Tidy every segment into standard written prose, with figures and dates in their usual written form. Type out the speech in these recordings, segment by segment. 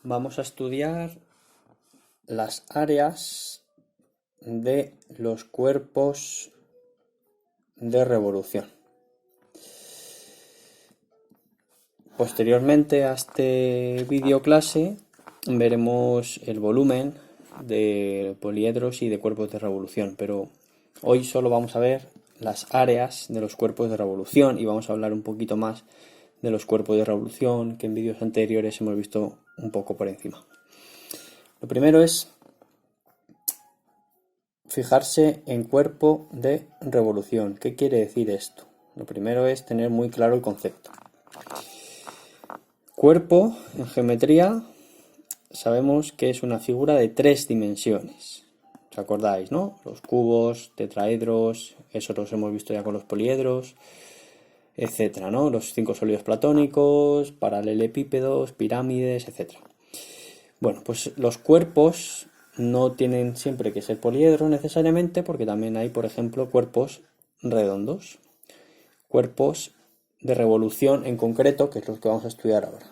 vamos a estudiar las áreas de los cuerpos de revolución. Posteriormente a este vídeo clase veremos el volumen de poliedros y de cuerpos de revolución, pero hoy solo vamos a ver las áreas de los cuerpos de revolución y vamos a hablar un poquito más de los cuerpos de revolución que en vídeos anteriores hemos visto un poco por encima. Lo primero es fijarse en cuerpo de revolución. ¿Qué quiere decir esto? Lo primero es tener muy claro el concepto. Cuerpo, en geometría, sabemos que es una figura de 3 dimensiones. ¿Os acordáis, no? Los cubos, tetraedros, eso los hemos visto ya con los poliedros, etcétera, ¿no? Los 5 sólidos platónicos, paralelepípedos, pirámides, etcétera. Bueno, pues los cuerpos no tienen siempre que ser poliedros necesariamente, porque también hay, por ejemplo, cuerpos redondos, cuerpos de revolución en concreto, que es lo que vamos a estudiar ahora.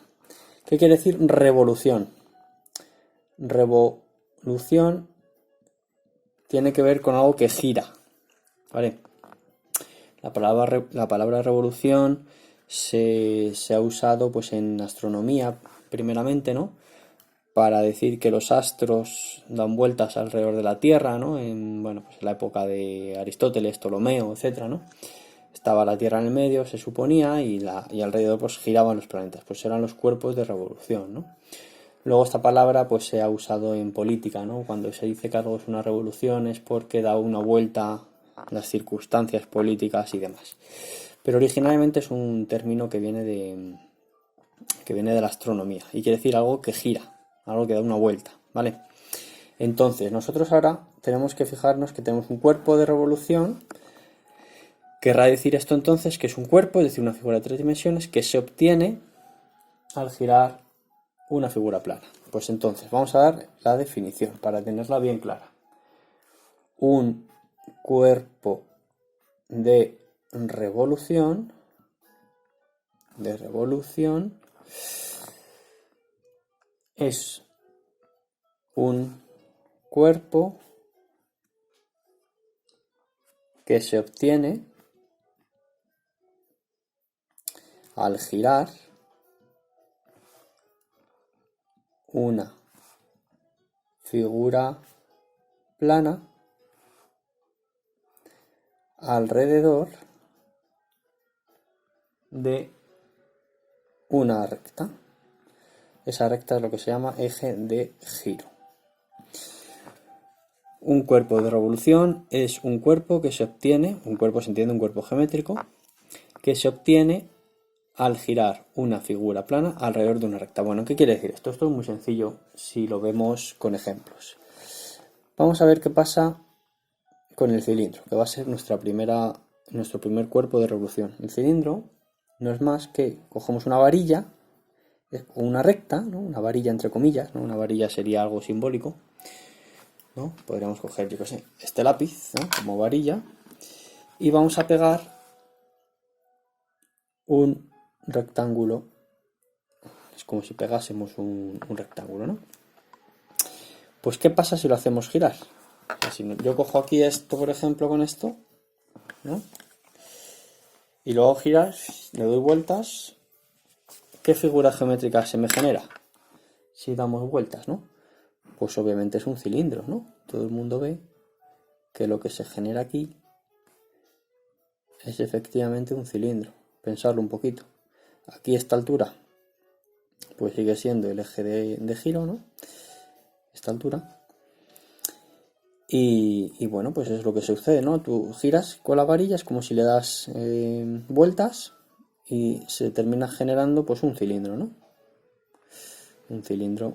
¿Qué quiere decir revolución? Revolución tiene que ver con algo que gira, ¿vale? La palabra revolución se ha usado pues en astronomía primeramente, ¿no? Para decir que los astros dan vueltas alrededor de la Tierra, ¿no? En la época de Aristóteles, Ptolomeo, etcétera, ¿no? Estaba la Tierra en el medio, se suponía, y alrededor pues giraban los planetas. Pues eran los cuerpos de revolución, ¿no? Luego esta palabra pues se ha usado en política, ¿no? Cuando se dice que algo es una revolución es porque da una vuelta a las circunstancias políticas y demás. Pero originalmente es un término que viene de la astronomía y quiere decir algo que gira, algo que da una vuelta, ¿vale? Entonces, nosotros ahora tenemos que fijarnos que tenemos un cuerpo de revolución. Querrá decir esto entonces que es un cuerpo, es decir, una figura de 3 dimensiones que se obtiene al girar una figura plana. Pues entonces vamos a dar la definición para tenerla bien clara. Un cuerpo de revolución es un cuerpo que se obtiene al girar una figura plana alrededor de una recta. Esa recta es lo que se llama eje de giro. Un cuerpo de revolución es un cuerpo que se obtiene, un cuerpo se entiende un cuerpo geométrico, que se obtiene al girar una figura plana alrededor de una recta. Bueno, ¿qué quiere decir esto? Esto es muy sencillo si lo vemos con ejemplos. Vamos a ver qué pasa con el cilindro, que va a ser nuestro primer cuerpo de revolución. El cilindro no es más que cogemos una varilla o una recta, ¿no? Una varilla entre comillas, ¿no? Una varilla sería algo simbólico, ¿no? Podríamos coger, yo qué sé, este lápiz, ¿no? Como varilla, y vamos a pegar un rectángulo. Es como si pegásemos un rectángulo, ¿no? Pues ¿qué pasa si lo hacemos girar? Si yo cojo aquí esto, por ejemplo, con esto, ¿no? Y luego girar, le doy vueltas. ¿Qué figura geométrica se me genera si damos vueltas, no? Pues obviamente es un cilindro, ¿no? Todo el mundo ve que lo que se genera aquí es efectivamente un cilindro. Pensarlo un poquito. Aquí esta altura pues sigue siendo el eje de giro, ¿no? Esta altura. Y bueno, pues es lo que sucede, ¿no? Tú giras con la varilla, es como si le das vueltas y se termina generando pues un cilindro, ¿no? Un cilindro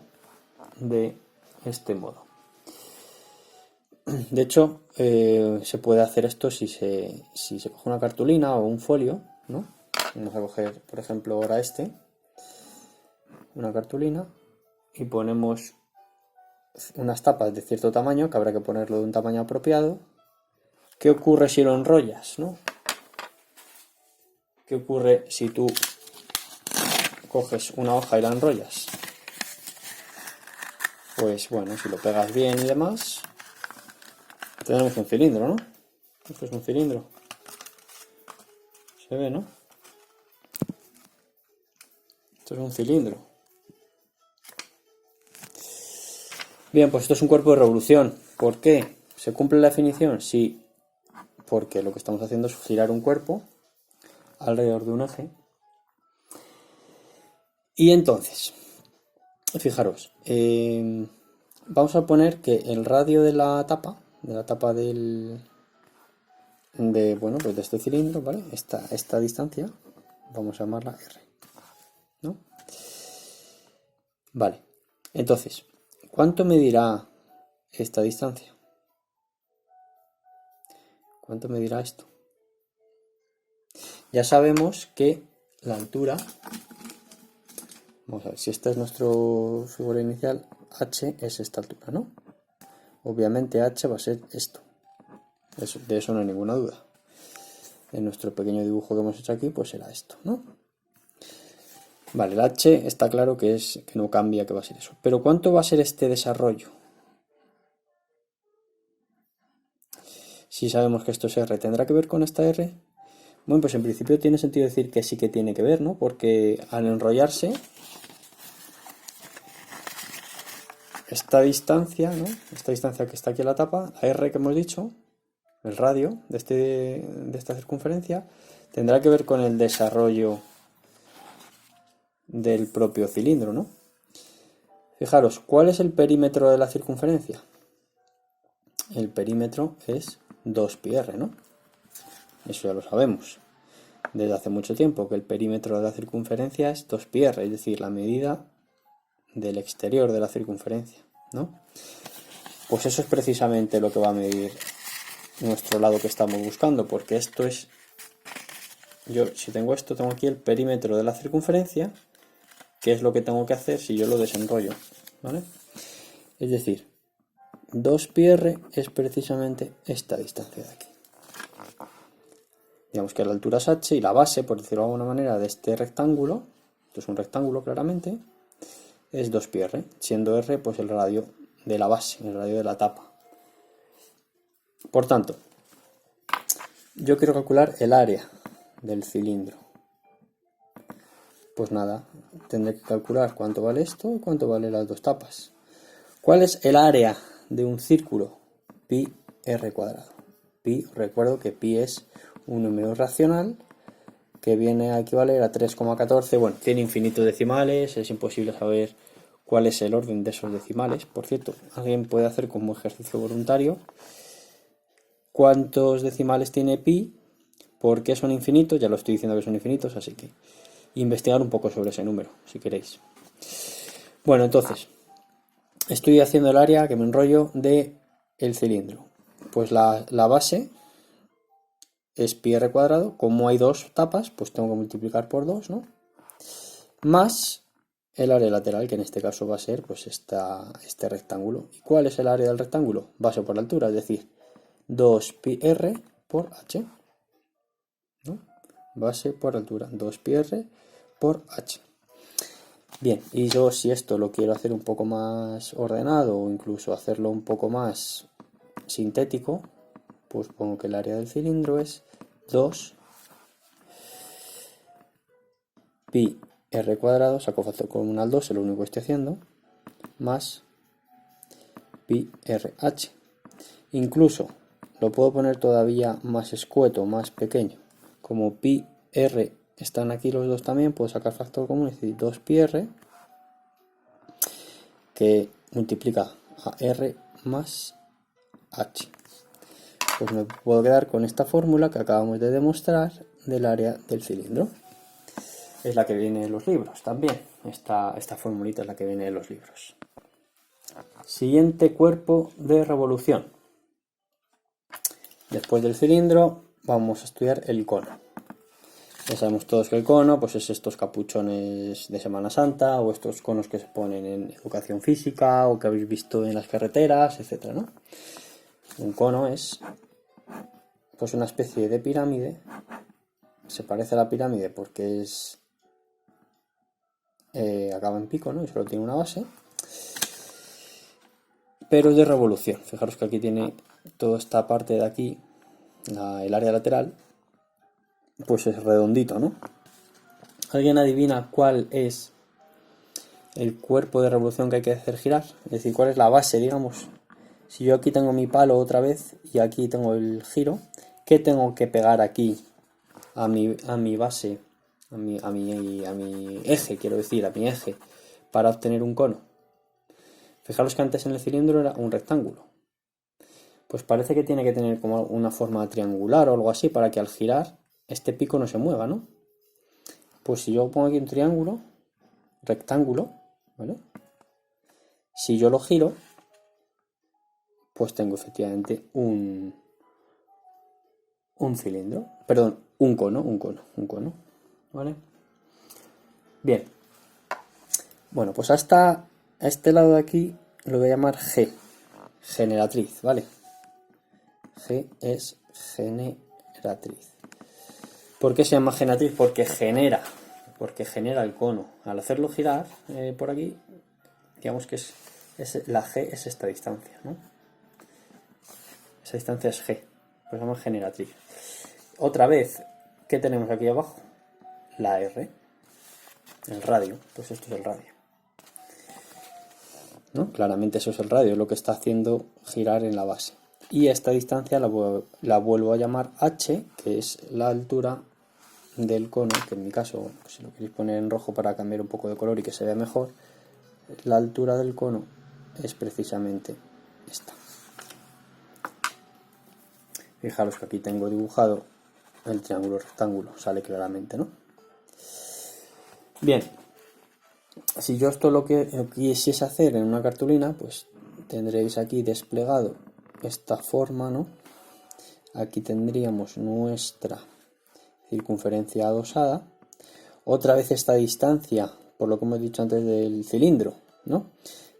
de este modo. De hecho, se puede hacer esto si se coge una cartulina o un folio, ¿no? Vamos a coger, por ejemplo, ahora una cartulina, y ponemos unas tapas de cierto tamaño, que habrá que ponerlo de un tamaño apropiado. ¿Qué ocurre si lo enrollas, no? ¿Qué ocurre si tú coges una hoja y la enrollas? pues bueno, si lo pegas bien y demás, tenemos un cilindro, ¿no? Esto es un cilindro. Se ve, ¿no? Esto es un cilindro. Bien, pues esto es un cuerpo de revolución. ¿Por qué? ¿Se cumple la definición? Sí, porque lo que estamos haciendo es girar un cuerpo alrededor de un eje. Y entonces, fijaros, vamos a poner que el radio de la tapa bueno, pues de este cilindro, ¿vale? Esta distancia, vamos a llamarla R, ¿no? Vale, entonces, ¿cuánto medirá esta distancia? ¿Cuánto medirá esto? Ya sabemos que la altura, vamos a ver, si esta es nuestro figura inicial, h es esta altura, ¿no? Obviamente h va a ser esto. De eso no hay ninguna duda. En nuestro pequeño dibujo que hemos hecho aquí, pues será esto, ¿no? Vale, el h está claro que no cambia, que va a ser eso. Pero ¿cuánto va a ser este desarrollo? Si sabemos que esto es r, ¿tendrá que ver con esta r? Bueno, pues en principio tiene sentido decir que sí que tiene que ver, ¿no? Porque al enrollarse, esta distancia, ¿no? Esta distancia que está aquí en la tapa, la r que hemos dicho, el radio de esta circunferencia, tendrá que ver con el desarrollo del propio cilindro, ¿no? Fijaros, ¿cuál es el perímetro de la circunferencia? El perímetro es 2πr, ¿no? Eso ya lo sabemos desde hace mucho tiempo, que el perímetro de la circunferencia es 2πr, es decir, la medida del exterior de la circunferencia, ¿no? Pues eso es precisamente lo que va a medir nuestro lado que estamos buscando, porque esto es, si tengo esto, tengo aquí el perímetro de la circunferencia, que es lo que tengo que hacer si yo lo desenrollo, ¿vale? Es decir, 2πr es precisamente esta distancia de aquí. Digamos que la altura es h y la base, por decirlo de alguna manera, de este rectángulo, esto es un rectángulo claramente, es 2πr, siendo r pues el radio de la base, el radio de la tapa. Por tanto, yo quiero calcular el área del cilindro. Pues nada, tendré que calcular cuánto vale esto y cuánto vale las dos tapas. ¿Cuál es el área de un círculo? Pi r cuadrado. Pi, recuerdo que pi es un número racional que viene a equivaler a 3,14. Bueno, tiene infinitos decimales, es imposible saber cuál es el orden de esos decimales. Por cierto, alguien puede hacer como ejercicio voluntario cuántos decimales tiene pi, por qué son infinitos, ya lo estoy diciendo que son infinitos, así que investigar un poco sobre ese número, si queréis. Bueno, entonces, estoy haciendo el área, que me enrollo, de el cilindro. Pues la base es pi r cuadrado, como hay dos tapas, pues tengo que multiplicar por 2, ¿no? Más el área lateral, que en este caso va a ser pues este rectángulo. ¿Y cuál es el área del rectángulo? Base por altura, es decir, 2πr por h, ¿no? Base por altura, 2πr por h. Bien, y yo si esto lo quiero hacer un poco más ordenado o incluso hacerlo un poco más sintético, pues pongo que el área del cilindro es 2 pi r cuadrado, saco factor común al 2, es lo único que estoy haciendo, más pi rh. Incluso lo puedo poner todavía más escueto, más pequeño. Como pi r están aquí los dos también, puedo sacar factor común, es decir, 2pi r, que multiplica a r más h. Pues me puedo quedar con esta fórmula que acabamos de demostrar del área del cilindro. Es la que viene en los libros también. Esta formulita es la que viene en los libros. Siguiente cuerpo de revolución. Después del cilindro vamos a estudiar el cono. Ya sabemos todos que el cono pues es estos capuchones de Semana Santa o estos conos que se ponen en educación física o que habéis visto en las carreteras, etcétera, ¿no? Un cono es pues una especie de pirámide. Se parece a la pirámide porque es acaba en pico, ¿no? Y solo tiene una base. pero es de revolución. Fijaros que aquí tiene toda esta parte de aquí, el área lateral, pues es redondito, ¿no? ¿Alguien adivina cuál es el cuerpo de revolución que hay que hacer girar? Es decir, cuál es la base, digamos. Si yo aquí tengo mi palo otra vez y aquí tengo el giro, ¿qué tengo que pegar aquí a mi base, a mi eje, quiero decir, a mi eje, para obtener un cono? Fijaros que antes en el cilindro era un rectángulo. Pues parece que tiene que tener como una forma triangular o algo así para que al girar este pico no se mueva, ¿no? Pues si yo pongo aquí un triángulo, rectángulo, ¿vale? Si yo lo giro, pues tengo efectivamente un cilindro, perdón, un cono, ¿vale? Bien, bueno, pues hasta este lado de aquí lo voy a llamar G, generatriz, ¿vale? G es generatriz. ¿Por qué se llama generatriz? Porque genera el cono. Al hacerlo girar por aquí, digamos que la G es esta distancia, ¿no? Esa distancia es G, pues se llama generatriz. Otra vez, ¿qué tenemos aquí abajo? La R, el radio, pues esto es el radio, ¿no? Claramente eso es el radio, lo que está haciendo girar en la base. Y esta distancia la vuelvo a llamar H, que es la altura del cono, que en mi caso, bueno, pues si lo queréis poner en rojo para cambiar un poco de color y que se vea mejor, la altura del cono es precisamente esta. Fijaros que aquí tengo dibujado el triángulo rectángulo, sale claramente, ¿no? Bien, si yo esto lo que quisiese hacer en una cartulina, pues tendréis aquí desplegado esta forma, ¿no? Aquí tendríamos nuestra circunferencia adosada, otra vez esta distancia, por lo que hemos dicho antes del cilindro, ¿no?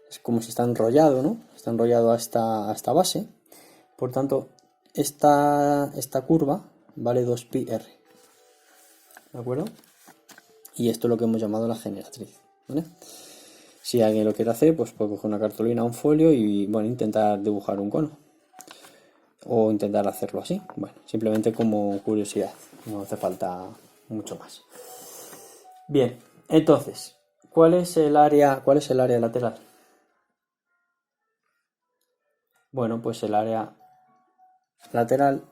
Es como si está enrollado, ¿no? Está enrollado a esta base, por tanto, esta curva vale 2πr, ¿de acuerdo? Y esto es lo que hemos llamado la generatriz, ¿vale? Si alguien lo quiere hacer, pues puede coger una cartulina, un folio y, bueno, intentar dibujar un cono. O intentar hacerlo así. Bueno, simplemente como curiosidad. No hace falta mucho más. Bien, entonces, ¿cuál es el área lateral? Bueno, pues el área lateral,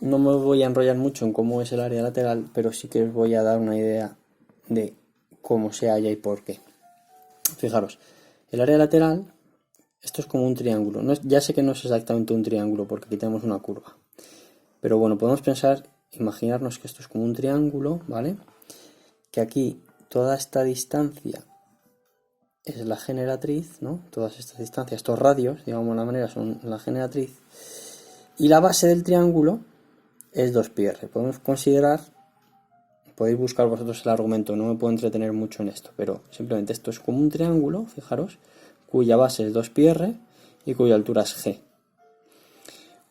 no me voy a enrollar mucho en cómo es el área lateral, pero sí que os voy a dar una idea de cómo se halla y por qué. Fijaros, el área lateral, esto es como un triángulo. Ya sé que no es exactamente un triángulo porque aquí tenemos una curva. Pero bueno, podemos imaginarnos que esto es como un triángulo, ¿vale? Que aquí toda esta distancia es la generatriz, ¿no? Todas estas distancias, estos radios, digamos de una manera, son la generatriz. Y la base del triángulo es 2πr. Podemos considerar, podéis buscar vosotros el argumento, no me puedo entretener mucho en esto, pero simplemente esto es como un triángulo, fijaros, cuya base es 2πr y cuya altura es g.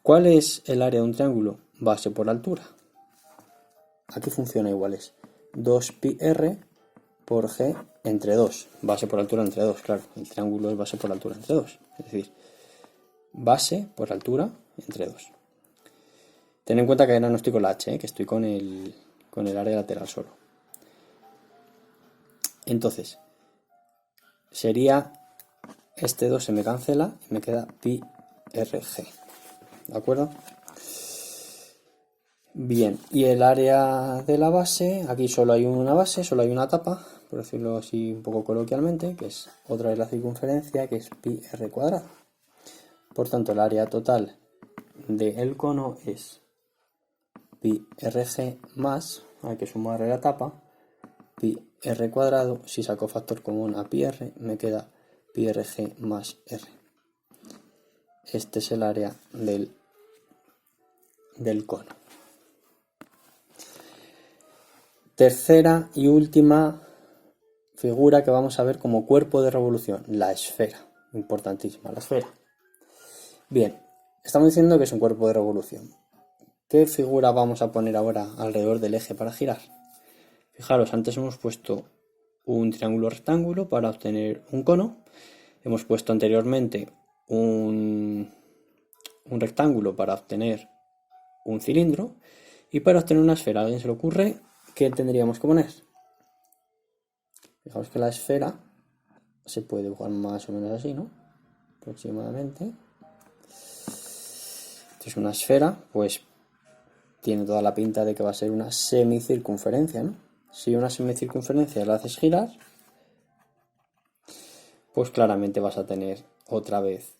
¿Cuál es el área de un triángulo? Base por altura. Aquí funciona igual, es 2πr por g entre 2. Base por altura entre 2, claro. El triángulo es base por altura entre 2. Es decir, base por altura entre 2. Ten en cuenta que ahora no estoy con la h, que estoy con el área lateral solo. Entonces, sería este 2 se me cancela y me queda πrg. ¿De acuerdo? Bien, y el área de la base, aquí solo hay una base, solo hay una tapa, por decirlo así un poco coloquialmente, que es otra vez la circunferencia, que es πr cuadrado. Por tanto, el área total del cono es πrg más, hay que sumarle la tapa, πr cuadrado, si saco factor común a πr, me queda πrg más r. Este es el área del cono. Tercera y última figura que vamos a ver como cuerpo de revolución, la esfera. Importantísima, la esfera. Bien, estamos diciendo que es un cuerpo de revolución. ¿Qué figura vamos a poner ahora alrededor del eje para girar? Fijaros, antes hemos puesto un triángulo rectángulo para obtener un cono. hemos puesto anteriormente un rectángulo para obtener un cilindro, y para obtener una esfera, ¿a alguien se le ocurre qué tendríamos que poner? Fijaos que la esfera se puede dibujar más o menos así, ¿no? Aproximadamente. Esto es una esfera, pues tiene toda la pinta de que va a ser una semicircunferencia, ¿no? Si una semicircunferencia la haces girar, pues claramente vas a tener otra vez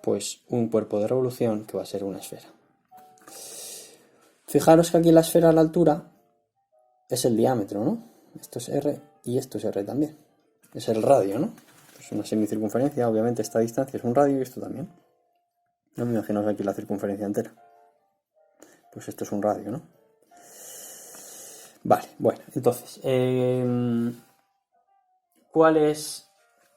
pues un cuerpo de revolución que va a ser una esfera. Fijaros que aquí la esfera a la altura es el diámetro, ¿no? Esto es R y esto es R también. Es el radio, ¿no? Es una semicircunferencia, obviamente esta distancia es un radio y esto también. No me imagino aquí la circunferencia entera. Pues esto es un radio, ¿no? Vale, bueno, entonces, ¿cuál es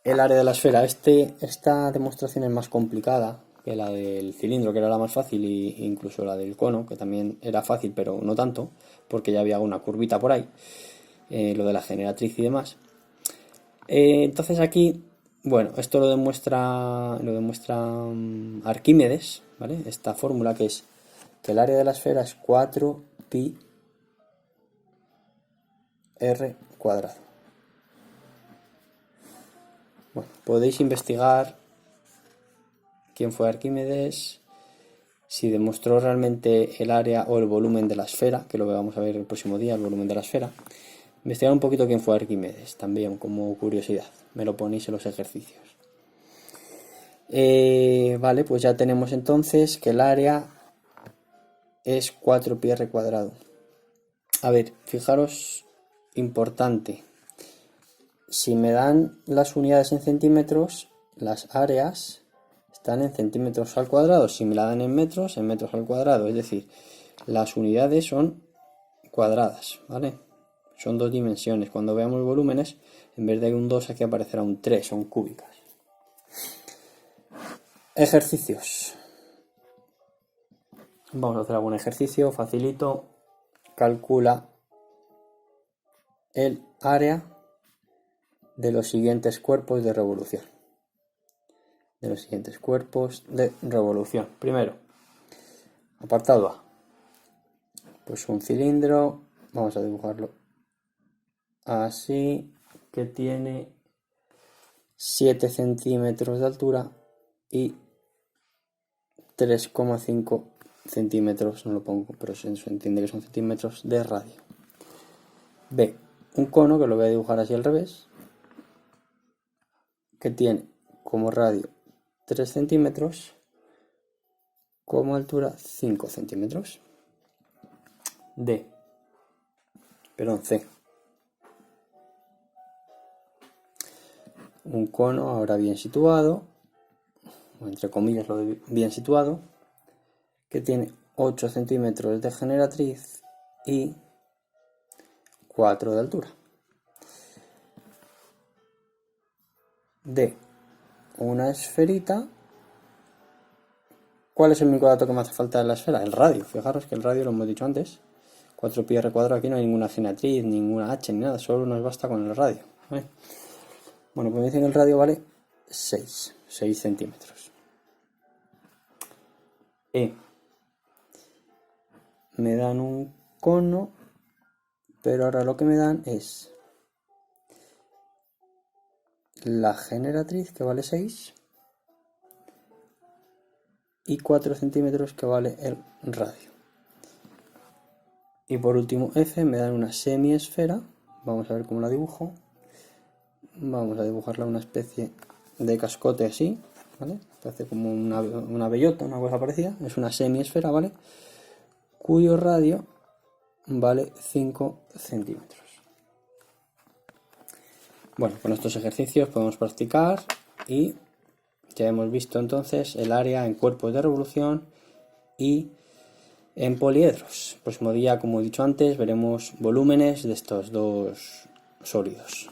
el área de la esfera? Esta demostración es más complicada que la del cilindro, que era la más fácil, e incluso la del cono, que también era fácil, pero no tanto, porque ya había una curvita por ahí, lo de la generatriz y demás. Entonces aquí, bueno, esto lo demuestra Arquímedes, ¿vale? Esta fórmula que es que el área de la esfera es 4pi r cuadrado. Bueno, podéis investigar quién fue Arquímedes, si demostró realmente el área o el volumen de la esfera, que lo vamos a ver el próximo día, el volumen de la esfera. Investigar un poquito quién fue Arquímedes, también como curiosidad. Me lo ponéis en los ejercicios. Vale, pues ya tenemos entonces que el área es 4pi r cuadrado. A ver, fijaros, importante. Si me dan las unidades en centímetros, las áreas están en centímetros al cuadrado. Si me la dan en metros al cuadrado. Es decir, las unidades son cuadradas, ¿vale? Son dos dimensiones. Cuando veamos volúmenes, en vez de un 2 aquí aparecerá un 3, son cúbicas. Ejercicios. Vamos a hacer algún ejercicio facilito. Calcula el área de los siguientes cuerpos de revolución. Primero, apartado A. Pues un cilindro, vamos a dibujarlo así, que tiene 7 centímetros de altura y 3,5 centímetros, no lo pongo, pero se entiende que son centímetros de radio. B, un cono, que lo voy a dibujar así al revés, que tiene como radio 3 centímetros, como altura 5 centímetros. C. Un cono ahora bien situado, o entre comillas lo de bien situado, que tiene 8 centímetros de generatriz y 4 de altura. D, una esferita. ¿Cuál es el único dato que me hace falta de la esfera? El radio. Fijaros que el radio lo hemos dicho antes. 4pi r cuadrado, aquí no hay ninguna generatriz, ninguna h, ni nada. Solo nos basta con el radio, ¿vale? Bueno, pues me dicen que el radio vale 6 centímetros. Me dan un cono, pero ahora lo que me dan es la generatriz, que vale 6, y 4 centímetros, que vale el radio. Y por último, F, me dan una semiesfera. Vamos a ver cómo la dibujo. Vamos a dibujarla una especie de cascote así, ¿vale? Hace como una bellota, una cosa parecida. Es una semiesfera, ¿vale? Cuyo radio vale 5 centímetros. Bueno, con estos ejercicios podemos practicar y ya hemos visto entonces el área en cuerpos de revolución y en poliedros. El próximo día, como he dicho antes, veremos volúmenes de estos dos sólidos.